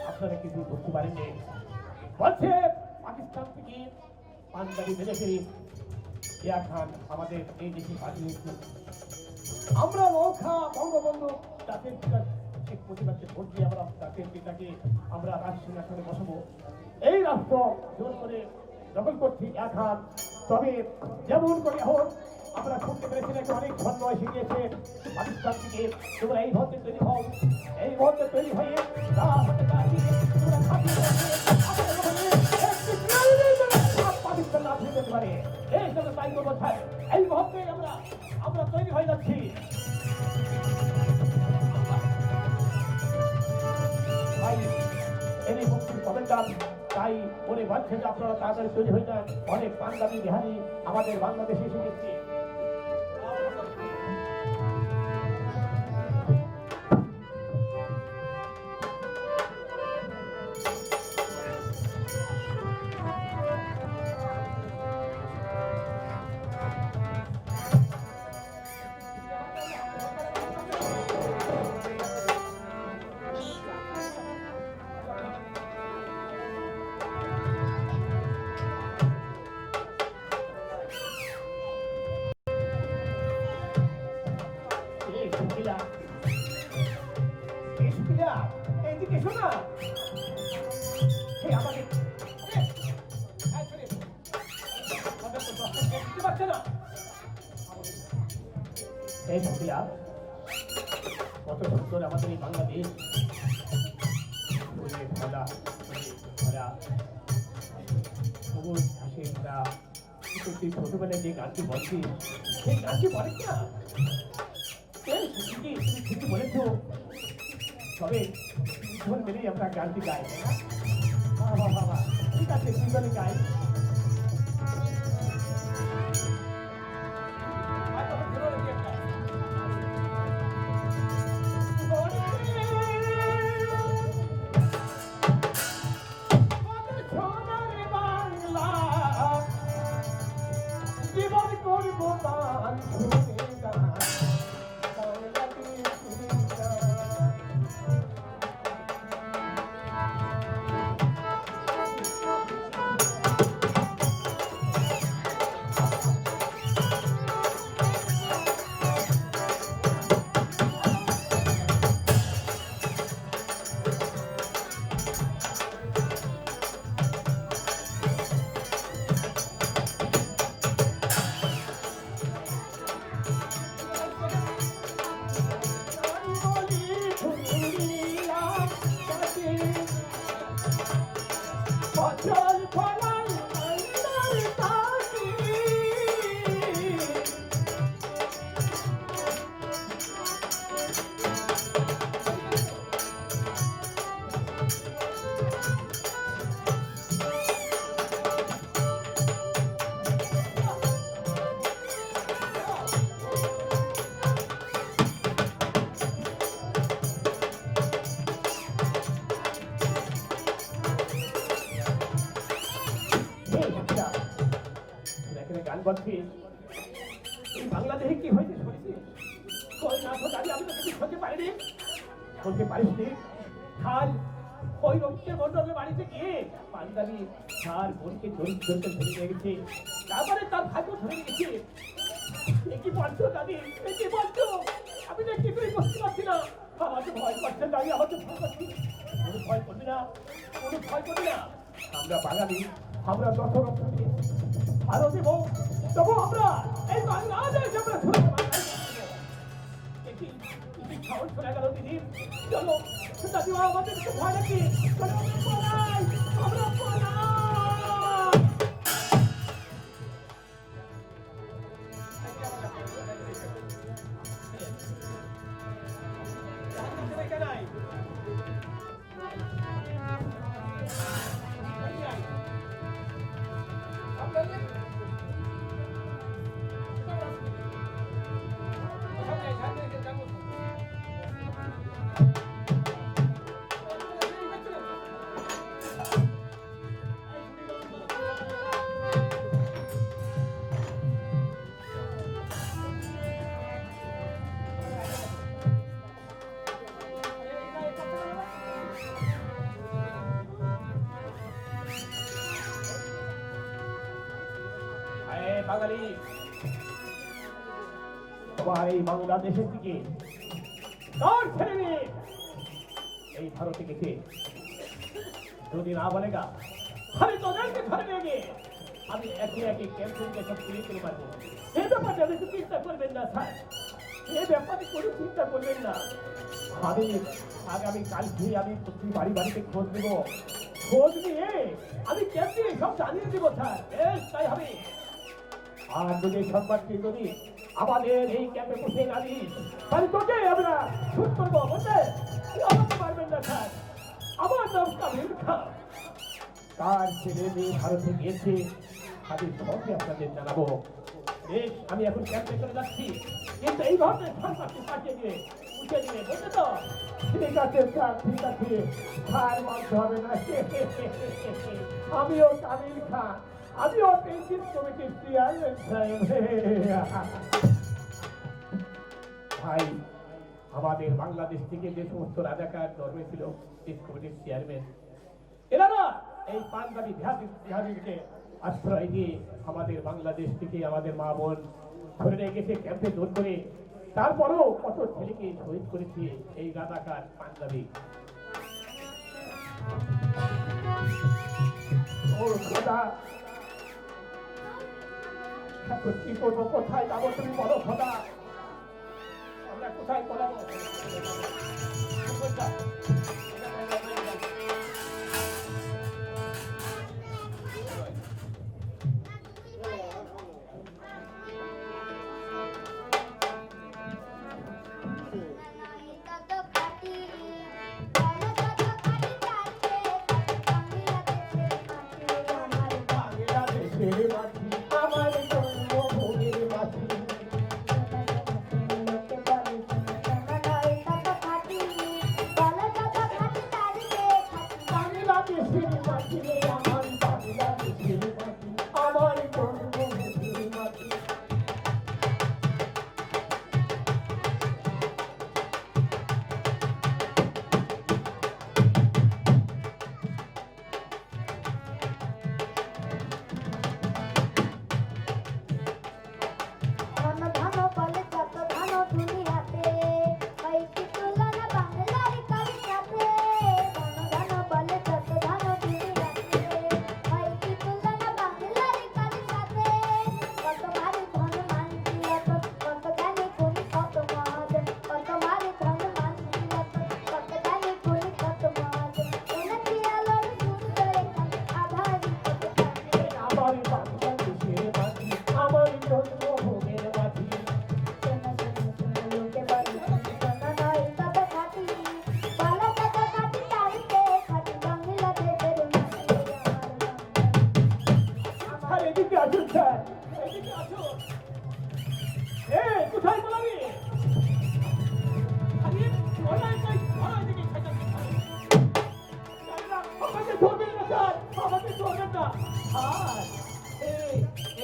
আপনারা কিছু করতে পারেননি বলছে পাকিস্তান থেকে পাঞ্জাবি মেরে ফেলে জিয়া খান আমাদের এই দেশে পাঠিয়েছে। আমরা নৌখা বঙ্গবন্ধু জাতির পিতা শেখ মুজিবকে ভোট দিয়ে আমরা জাতির পিতাকে আমরা রাজসিংহাসনে বসাবো। এই রাষ্ট্র জোর করে দখল করছি জিয়া খান। তবে যেমন করে হোক আমরা শুনতে পেরেছি নাকি অনেক ছন্দ এসে গিয়েছে পাকিস্তান থেকে। তোমরা এই মুহূর্তে তৈরি হও, এই মুহূর্তে তৈরি হয়ে পাকিস্তান না ফিরে যেতে পারে এই জন্য তাই করবো। এই মুহূর্তে আমরা তৈরি হয়ে যাচ্ছি। তাই এর মুক্তির কমেন্টার তাই মনে বাড়ছে যে আপনারা তাড়াতাড়ি তৈরি হয়ে যান। অনেক পাঞ্জাবি বিহারি আমাদের বাংলাদেশে এসে গেছে। এইদিকে শোনা আমাকে এই মহিলা কত সুন্দর আমাদের এই বাংলাদেশ ভরা সবুজ ঘাসে ভরা। তুই ছোটবেলায় যে গানটি বলছিস সেই গানটি বলে না? তুমি ঠিকই বলেছো। তবে দুজন মিলেই আমরা গানটি গাই, তাই না? বাবা বাবা ঠিক আছে, দুজনে গাই। জীবন করবো বাংলাদেশে কি হয়েছে শুনেছিস? কই না তো দাঁড়িয়ে আমি তো কিছু শুনতে পারিনি। শুনতে পারিস নি? খাল ওই রক্তের মন্ডলের বাড়িতে গিয়ে পাঞ্জাবি তার বোনকে ধরতে ধরে নিয়ে গেছে। তারপরে তার ভাগ্য ধরে গেছে। কি বলছো দাদি? কি বলছো? আমি তো কিছুই বুঝতে পারছি না। আমার তো ভয় করছে দাঁড়িয়ে, আমার তো ভয় করছি। কোনো ভয় করবি না, কোনো ভয় করবি না। আমরা বাঙালি, আমরা যত রক্ত দিয়ে আরো দেবো, তবু আমরা এই বাংলাদেশ আমরা ছুটে সাহস চলে গেল দিদি। চলো দাদিমা, আমাদের একটু ভয় রাখি। আমরা বাঙালি তোমার এই বাংলাদেশের দিকে তোর ছেলে মেয়ে এই ভারতে গেছে যদি না বলে গা আমি তোদেরকে ধরে নিয়ে গিয়ে আমি একে একে ক্যান্সারকে সব ক্লিয়ার করে পারবো। এই ব্যাপারে আপনি চিন্তা করবেন না স্যার, এই ব্যাপারে কোনো চিন্তা করবেন না। আমি আগামী কালকে আমি প্রতি বাড়ি বাড়িতে খোঁজ দেবো, খোঁজ নিয়ে আমি ক্যাম্পে সব জানিয়ে দেবো স্যার। বেশ তাই হবে। আর যদি সংবাদটি যদি আমাদের এই ক্যাম্পে বসে না দিস তাহলে তোকে আমরা শুট করবো, বুঝলে? আমাকে পারবেন না স্যার। আমার নাম কাবিল খান, তার ছেলে মেয়ে ভারতে গিয়েছে, আমি সবই আপনাদের জানাবো। বেশ, আমি এখন ক্যাম্পে চলে যাচ্ছি, কিন্তু এই ধরনের সংবাদটি পাঠিয়ে দিয়ে উঠে দিয়ে বুঝলে তো? ঠিক আছে স্যার, ঠিক আছে, স্যার মানতে হবে না। আমিও কাবিল খান, আমিও পেন্সিল কমিটির চেয়ারম্যান সাহেব। ভাই, আমাদের বাংলাদেশ থেকে যে সমস্ত রাজাকার জন্মে ছিল পেন্সিল কমিটির চেয়ারম্যান, এরা না এই পাঞ্জাবি বিহারিকে আশ্রয় দিয়ে আমাদের বাংলাদেশ থেকে আমাদের মা বোন ধরে নিয়ে গেছে ক্যাম্পে জোর করে। তারপরেও কত ছেলেকে শহীদ করেছে এই রাজাকার পাঞ্জাবি। কি করবো, কোথায় যাবো তুমি বলো খোদা? আমরা কোথায় পড়াবো?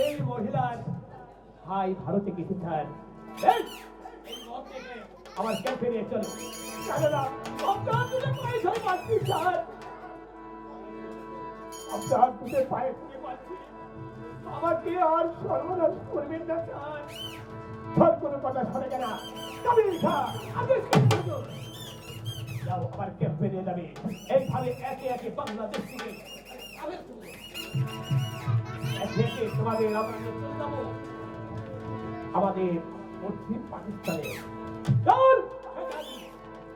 এই মহিলার ভাই ভারতে গেছে স্যার, আমার ক্যাম্পে নিয়ে চলো। আপনার দুধে পায়ে পুড়ে পাচ্ছি, আমাকে আর সর্বনাশ করবেন না স্যার। সব কোনো কথা শোনে না, যাও আমার ক্যাম্পে নিয়ে যাবে। এইভাবে একে একে বাংলাদেশ থেকে তোমাদের আমরা চলে যাবো আমাদের পশ্চিম পাকিস্তানে।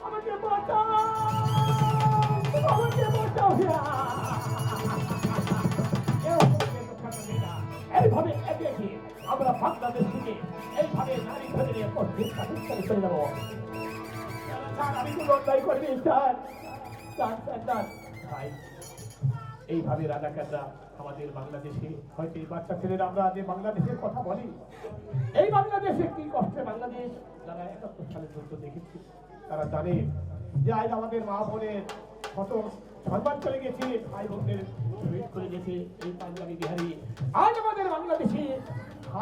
আমাকে বাঁচাও, আমাকে বাঁচাও। এইভাবে একে একে আমরা বাংলাদেশ থেকে এইভাবে নারী ধরে নিয়ে পশ্চিম পাকিস্তানে চলে যাবো। আমি কোনো অন্যায় করিনি স্যার। ভাই, এইভাবে রাজাকাররা আমাদের বাংলাদেশে হয়তো এই বাচ্চা ছেলেরা আমরা যে বাংলাদেশের কথা বলি, এই বাংলাদেশে কি কষ্টে বাংলাদেশ যারা 71 সালে যুদ্ধ দেখেছে তারা জানে যে আজ আমাদের মা বোনের কত সম্মান চলে গেছে, ভাই বোনদের শহীদ করে গেছে এই পাঞ্জাবি বিহারি। আজ আমাদের বাংলাদেশে,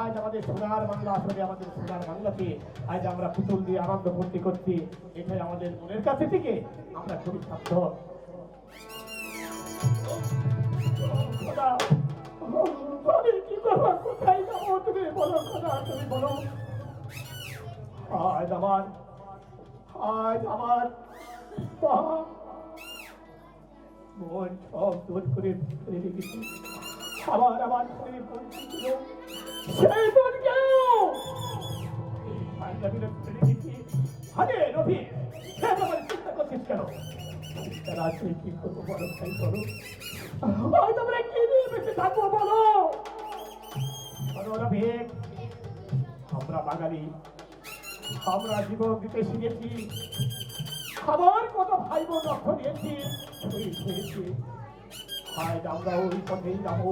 আজ আমাদের সোনার বাংলা, আসলে আমাদের সোনার বাংলাকে আজ আমরা পুতুল দিয়ে আনন্দ করতে করছি। এটাই আমাদের মনের কাছে থেকে আমরা খুবই সাধ্য। কি করবো, কোথায় যাবো আজ আমার আজ আমার মা মন সব দূর করে ফেলে রেখেছি। আবার আমার ঘরে পৌঁছেছিল সেই মনকেও পাঞ্জাবির ফেলে রেখেছি। আরে রবি, সে ব্যাপারে চিন্তা করছিস কেন? তারা আছে কি করবো বলো ভাই, বলো আজ আমরা কি নিয়ে বেঁচে থাকবো বলো? বলো রবি, আমরা বাঙালি, আমরা জীবন দিতে শিখেছি, খাবার কত ভাই বোন রক্ত দিয়েছি, আজ আমরা ওই পথেই যাবো।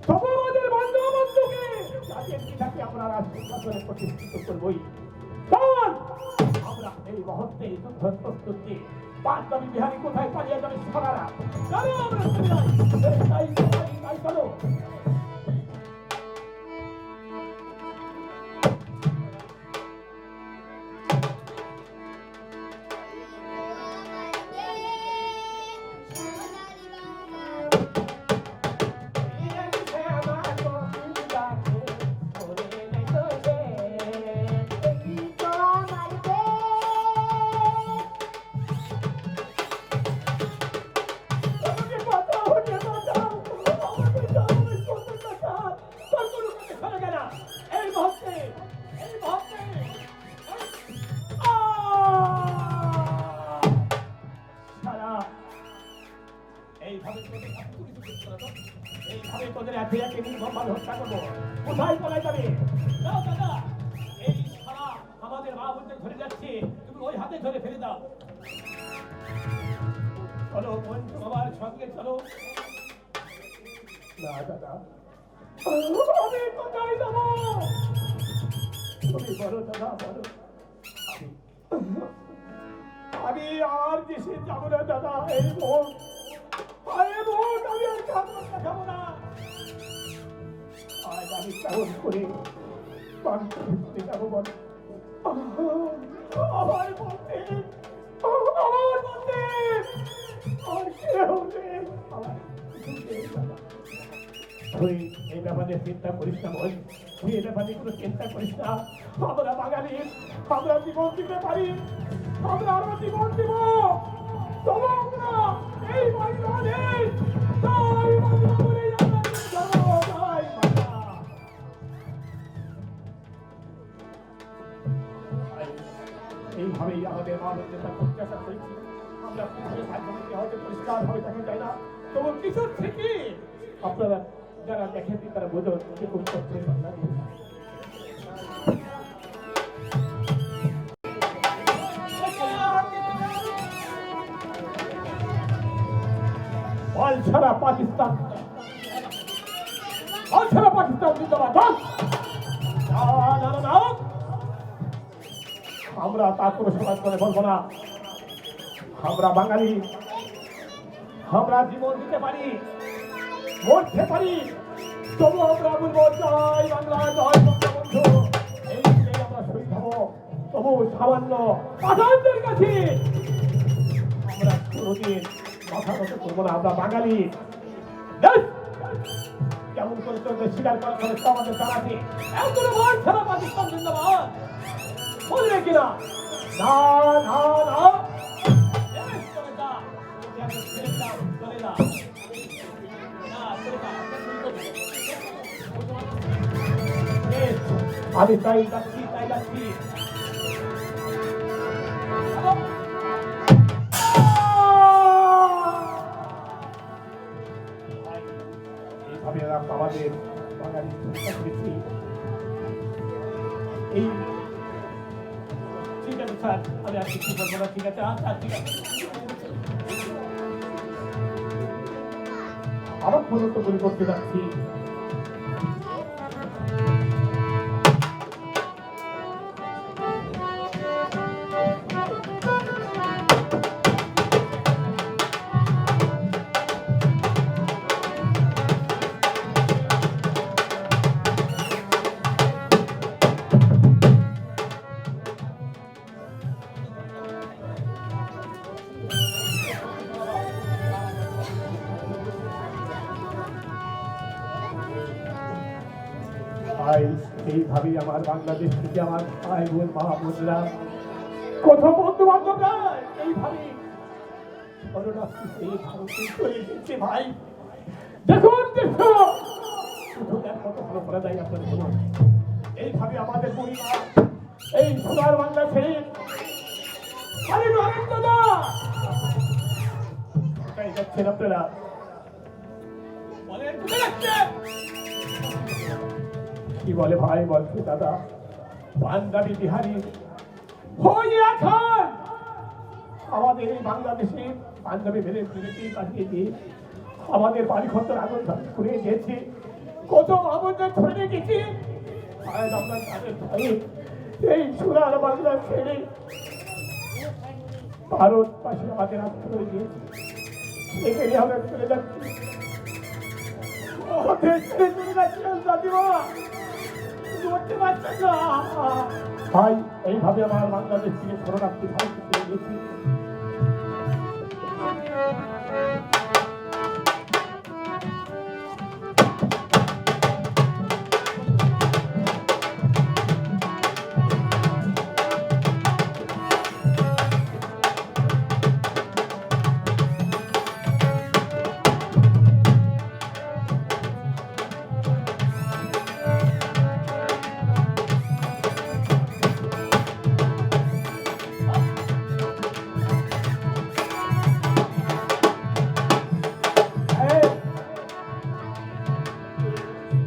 তবু আমাদের বন্ধু বন্ধুকে যাদের পিতাকে আমরা রাষ্ট্রীয় শাসনে প্রতিষ্ঠিত করবই। চল আমরা এই মুহূর্তে যুদ্ধ প্রস্তুতি। পাঁচজনী বিহারী কোথায় পালিয়ে যাবে সরারা? চলো আমরা চলে যাই, তাই চলো। এইভাবে তোদের একে একে নির্মমভাবে হত্যা করবো। কোথায় পলাই যাবে? দাও দাদা, এই সারা আমাদের মা বোনদের ধরে যাচ্ছে, তুমি ওই হাতে ধরে ফেলে দাও। চলো বন্ধু, আমার সঙ্গে চলো। না দাদা, আমি কোথায় যাবো? তুমি বলো দাদা, বলো। আমি আর দেশে যাবো না দাদা। এই বোন, আমি আর খাবো না। আজ আমি কেমন করে যাবো বল? আমার বলতে তুই এই ব্যাপারে চিন্তা করিস না বল, তুই এই ব্যাপারে কোনো চিন্তা করিস না। আমরা বাঙালি, আমরা জীবন দিতে পারি, আমরা আরো জীবন দিব। তবু আমরা এই বাংলা নেই, তাই বাংলা বলে এইভাবেই আমাদের মানুষের প্রত্যাশা করেছি। আমরা হয়তো পরিষ্কার ভাবে দেখা যায় না, তবু কিশোর থেকে আপনারা যারা দেখেন তারা বোঝন কি করছে অল ছাড়া পাকিস্তান, অল ছাড়া পাকিস্তান জিন্দাবাদ। আমরা তার কোনো সমাজ করে বলবো না। আমরা বাঙালি, আমরা জীবন দিতে পারি, মরতে পারি, তবু আমরা বলবো জয় বাংলা, জয় বঙ্গবন্ধু। এই আমরা শহীদ হব, তবু সামান্য পাঠানদের কাছে আমরা কোনোদিন মাথা নত করবো না। আমরা বাঙালি, কেমন করে চলবে স্বীকার করার ফলে আমাদের জানাতে এখনো মার ছাড়া পাকিস্তান জিন্দাবাদ বলবে কিনা? না না না, আমি তাই যাচ্ছি, তাই যাচ্ছি। এইভাবে আমাদের বাঙালি এই ঠিক আছে স্যার, আমি আর কিছু বলবো না। ঠিক আছে, আচ্ছা ঠিক আছে। আবার পর্যন্ত গুলি করতে যাচ্ছি। ভাই এইভাবেই আমার বাংলাদেশ থেকে আমার ভাই বোন মা বোনরা কত বন্ধু বান্ধবরা এইভাবেই শরণার্থী ভারতে চলে গেছে ভাই। দেখুন দেখুন শুধু এক কত ভালো করা যায় আপনাদের শুনুন। এইভাবে আমাদের পরিবার এই সোনার বাংলা ছেড়ে আরে নরেন্দ্র দা কোথায় যাচ্ছেন আপনারা বলেন কোথায় যাচ্ছেন? কি বলে ভাই বলছে দাদা পাঞ্জাবি বিহারি হয়ে এখন আমাদের এই বাংলাদেশে পাঞ্জাবি ভেবে ফিরেছি কাটিয়ে দিয়ে আমাদের বাড়ি খরচার আগুন করে দিয়েছে কত আমাদের ছড়ে রেখেছি আজ আমরা তাদের ভাই এই সোনার বাংলা ছেড়ে ভারত পাশে আমাদের আস্থা করে দিয়েছি সেখানে আমরা চলে যাচ্ছি ভাই এইভাবে আমার বাংলাদেশ থেকে শরণার্থী ভাই পেয়ে গেছি।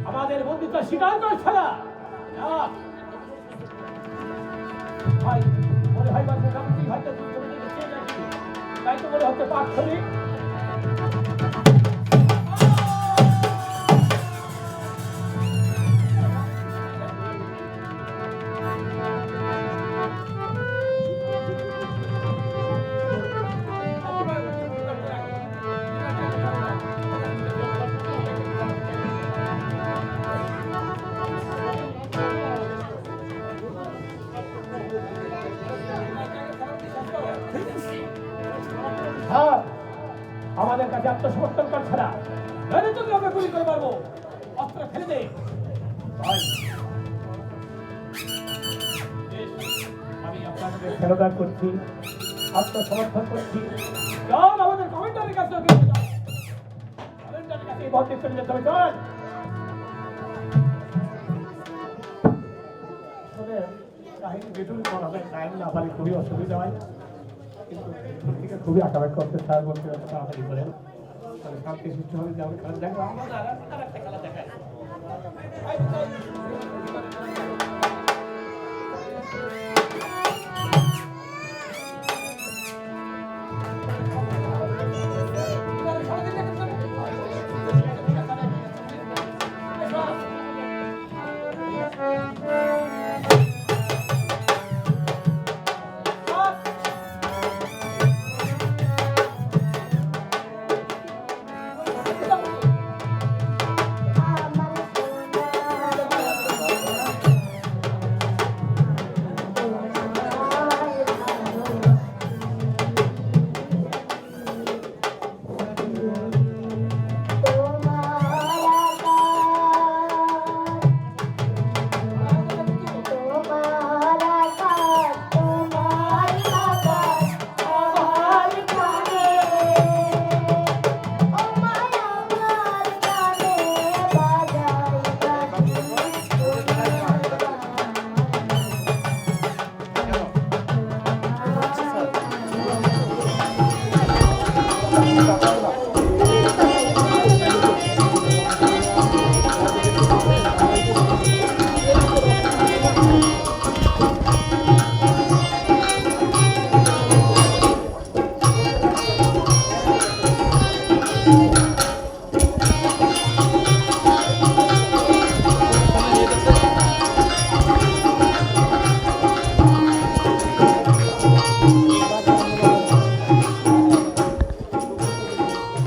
আমাদের বন্ধুত্ব স্বীকার করছে না ভাই মনে হয় বাচ্চা কাপড় হয়তো তাই তো মনে হচ্ছে পাঁচ ছবি আমাদের কাছে আত্মসমর্পণ করছে না নইলে তোকে আমরা গুলি করে মারবো অস্ত্র ফেলে দে ভাই আমি আপনাদের ফেরদার করছি আত্মসমর্পণ করছি চল আমাদের কমেন্টারের কাছে কমেন্টারের কাছে বলতে চলে যেতে হবে চল কাহিনী বেটুল করাবে টাইম না পারে খুবই অসুবিধা হয় কিন্তু খুবই আঁকাবাক করতে স্যার বলতে তাড়াতাড়ি করেন শান্তি সৃষ্টি হবে যে আমরা দেখো